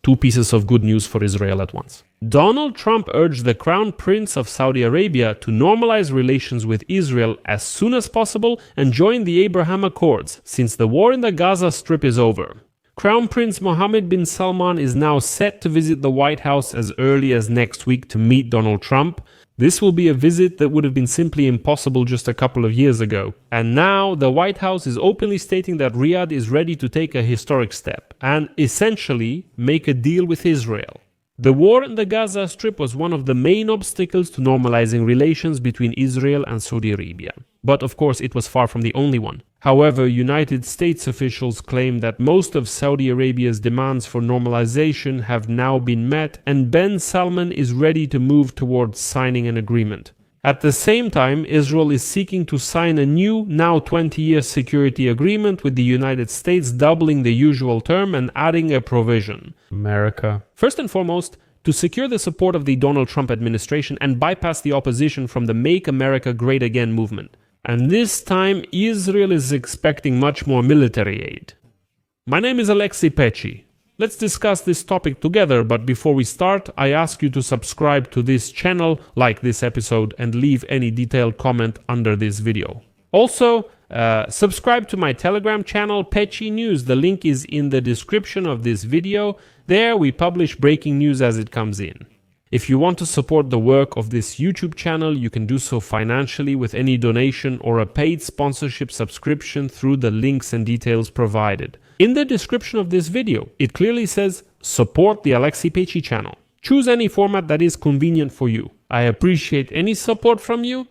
Two pieces of good news for Israel at once. Donald Trump urged the Crown Prince of Saudi Arabia to normalize relations with Israel as soon as possible and join the Abraham Accords, since the war in the Gaza Strip is over. Crown Prince Mohammed bin Salman is now set to visit the White House as early as next week to meet Donald Trump. This will be a visit that would have been simply impossible just a couple of years ago. And now the White House is openly stating that Riyadh is ready to take a historic step and essentially make a deal with Israel. The war in the Gaza Strip was one of the main obstacles to normalizing relations between Israel and Saudi Arabia. But of course it was far from the only one. However, United States officials claim that most of Saudi Arabia's demands for normalization have now been met and bin Salman is ready to move towards signing an agreement. At the same time, Israel is seeking to sign a new, now 20-year security agreement with the United States, doubling the usual term and adding a provision. America. First and foremost, to secure the support of the Donald Trump administration and bypass the opposition from the Make America Great Again movement. And this time, Israel is expecting much more military aid. My name is Pechiy. Let's discuss this topic together, but before we start, I ask you to subscribe to this channel, like this episode, and leave any detailed comment under this video. Also, subscribe to my Telegram channel, Pechiy News. The link is in the description of this video. There we publish breaking news as it comes in. If you want to support the work of this YouTube channel, you can do so financially with any donation or a paid sponsorship subscription through the links and details provided. In the description of this video, it clearly says, support the Pechiy channel. Choose any format that is convenient for you. I appreciate any support from you.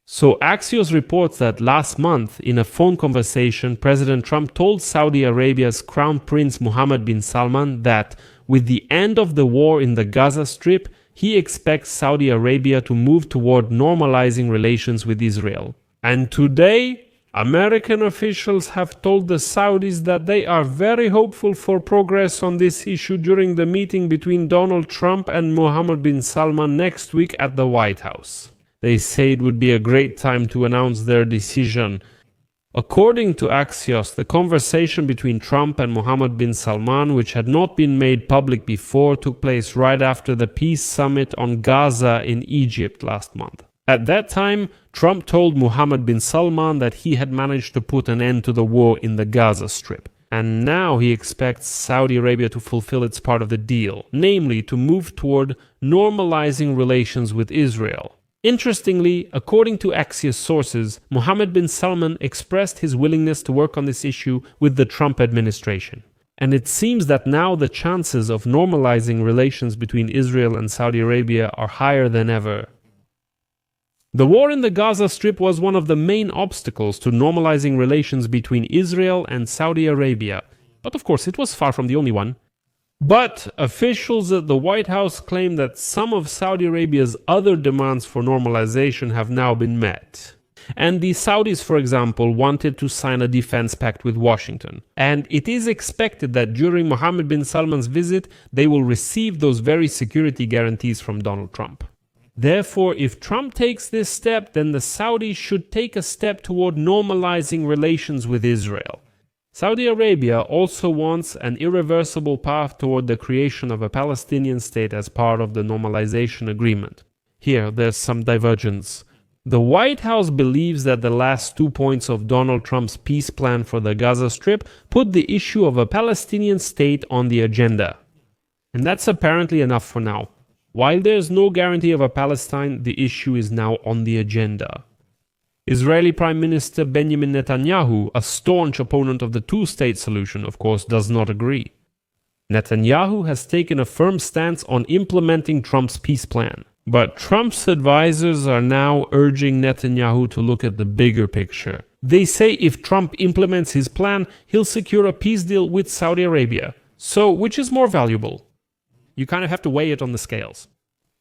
So Axios reports that last month, in a phone conversation, President Trump told Saudi Arabia's Crown Prince Mohammed bin Salman that, with the end of the war in the Gaza Strip, he expects Saudi Arabia to move toward normalizing relations with Israel. And today, American officials have told the Saudis that they are very hopeful for progress on this issue during the meeting between Donald Trump and Mohammed bin Salman next week at the White House. They say it would be a great time to announce their decision. According to Axios, the conversation between Trump and Mohammed bin Salman, which had not been made public before, took place right after the peace summit on Gaza in Egypt last month. At that time, Trump told Mohammed bin Salman that he had managed to put an end to the war in the Gaza Strip. And now he expects Saudi Arabia to fulfill its part of the deal, namely to move toward normalizing relations with Israel. Interestingly, according to Axios sources, Mohammed bin Salman expressed his willingness to work on this issue with the Trump administration. And it seems that now the chances of normalizing relations between Israel and Saudi Arabia are higher than ever. The war in the Gaza Strip was one of the main obstacles to normalizing relations between Israel and Saudi Arabia, but of course it was far from the only one. But officials at the White House claim that some of Saudi Arabia's other demands for normalization have now been met. And the Saudis, for example, wanted to sign a defense pact with Washington. And it is expected that during Mohammed bin Salman's visit, they will receive those very security guarantees from Donald Trump. Therefore, if Trump takes this step, then the Saudis should take a step toward normalizing relations with Israel. Saudi Arabia also wants an irreversible path toward the creation of a Palestinian state as part of the normalization agreement. Here, there's some divergence. The White House believes that the last 2 points of Donald Trump's peace plan for the Gaza Strip put the issue of a Palestinian state on the agenda. And that's apparently enough for now. While there's no guarantee of a Palestine, the issue is now on the agenda. Israeli Prime Minister Benjamin Netanyahu, a staunch opponent of the two-state solution, of course, does not agree. Netanyahu has taken a firm stance on implementing Trump's peace plan. But Trump's advisors are now urging Netanyahu to look at the bigger picture. They say if Trump implements his plan, he'll secure a peace deal with Saudi Arabia. So, which is more valuable? You kind of have to weigh it on the scales.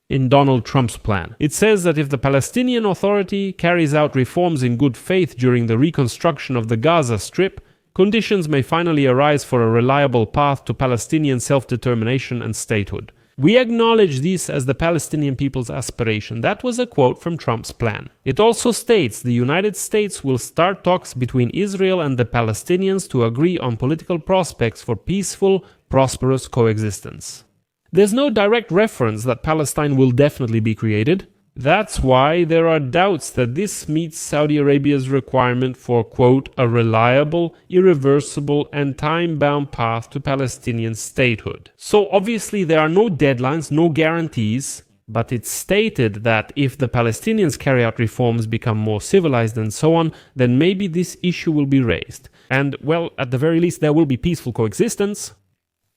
In Donald Trump's plan, it says that if the Palestinian Authority carries out reforms in good faith during the reconstruction of the Gaza Strip, conditions may finally arise for a reliable path to Palestinian self-determination and statehood. We acknowledge this as the Palestinian people's aspiration. That was a quote from Trump's plan. It also states the United States will start talks between Israel and the Palestinians to agree on political prospects for peaceful, prosperous coexistence. There's no direct reference that Palestine will definitely be created. That's why there are doubts that this meets Saudi Arabia's requirement for, quote, a reliable, irreversible, and time-bound path to Palestinian statehood. So obviously there are no deadlines, no guarantees, but it's stated that if the Palestinians carry out reforms, become more civilized and so on, then maybe this issue will be raised. And, well, at the very least there will be peaceful coexistence.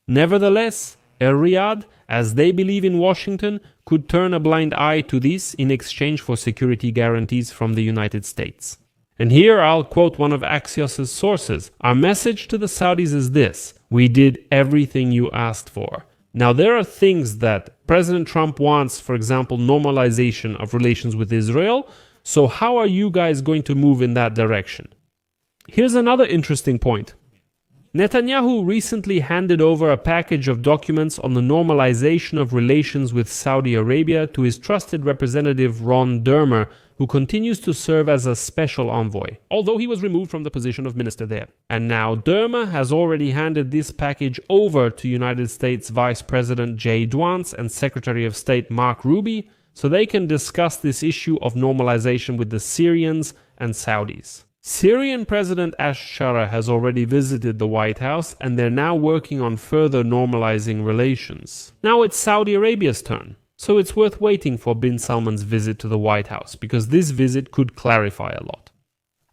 Nevertheless, Riyadh, as they believe in Washington, could turn a blind eye to this in exchange for security guarantees from the United States. And here I'll quote one of Axios's sources. Our message to the Saudis is this: we did everything you asked for. Now there are things that President Trump wants, for example, normalization of relations with Israel. So how are you guys going to move in that direction? Here's another interesting point. Netanyahu recently handed over a package of documents on the normalization of relations with Saudi Arabia to his trusted representative Ron Dermer, who continues to serve as a special envoy, although he was removed from the position of minister there. And now Dermer has already handed this package over to United States Vice President J. Vance and Secretary of State Mark Ruby, so they can discuss this issue of normalization with the Syrians and Saudis. Syrian President Ash-Shara has already visited the White House, and they're now working on further normalizing relations. Now it's Saudi Arabia's turn, so it's worth waiting for bin Salman's visit to the White House, because this visit could clarify a lot.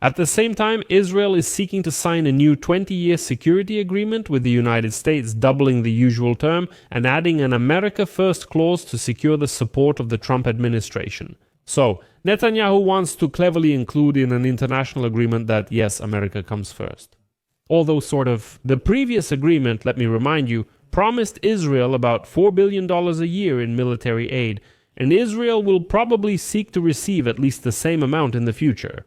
At the same time, Israel is seeking to sign a new 20-year security agreement with the United States, doubling the usual term and adding an America First clause to secure the support of the Trump administration. So, Netanyahu wants to cleverly include in an international agreement that, yes, America comes first. Although the previous agreement, let me remind you, promised Israel about $4 billion a year in military aid, and Israel will probably seek to receive at least the same amount in the future.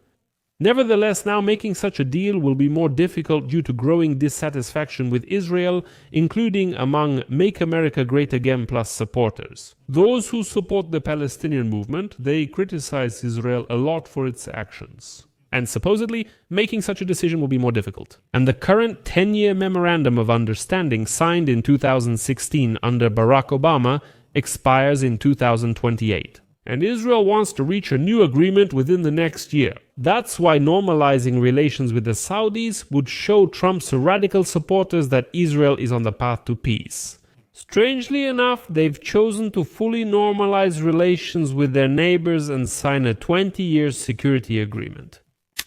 Nevertheless, now making such a deal will be more difficult due to growing dissatisfaction with Israel, including among Make America Great Again Plus supporters. Those who support the Palestinian movement, they criticize Israel a lot for its actions. And supposedly, making such a decision will be more difficult. And the current 10-year Memorandum of Understanding signed in 2016 under Barack Obama expires in 2028. And Israel wants to reach a new agreement within the next year. That's why normalizing relations with the Saudis would show Trump's radical supporters that Israel is on the path to peace. Strangely enough, they've chosen to fully normalize relations with their neighbors and sign a 20-year security agreement.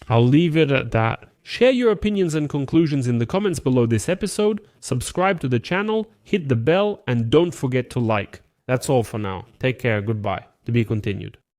I'll leave it at that. Share your opinions and conclusions in the comments below this episode, subscribe to the channel, hit the bell, and don't forget to like. That's all for now. Take care, goodbye. To be continued.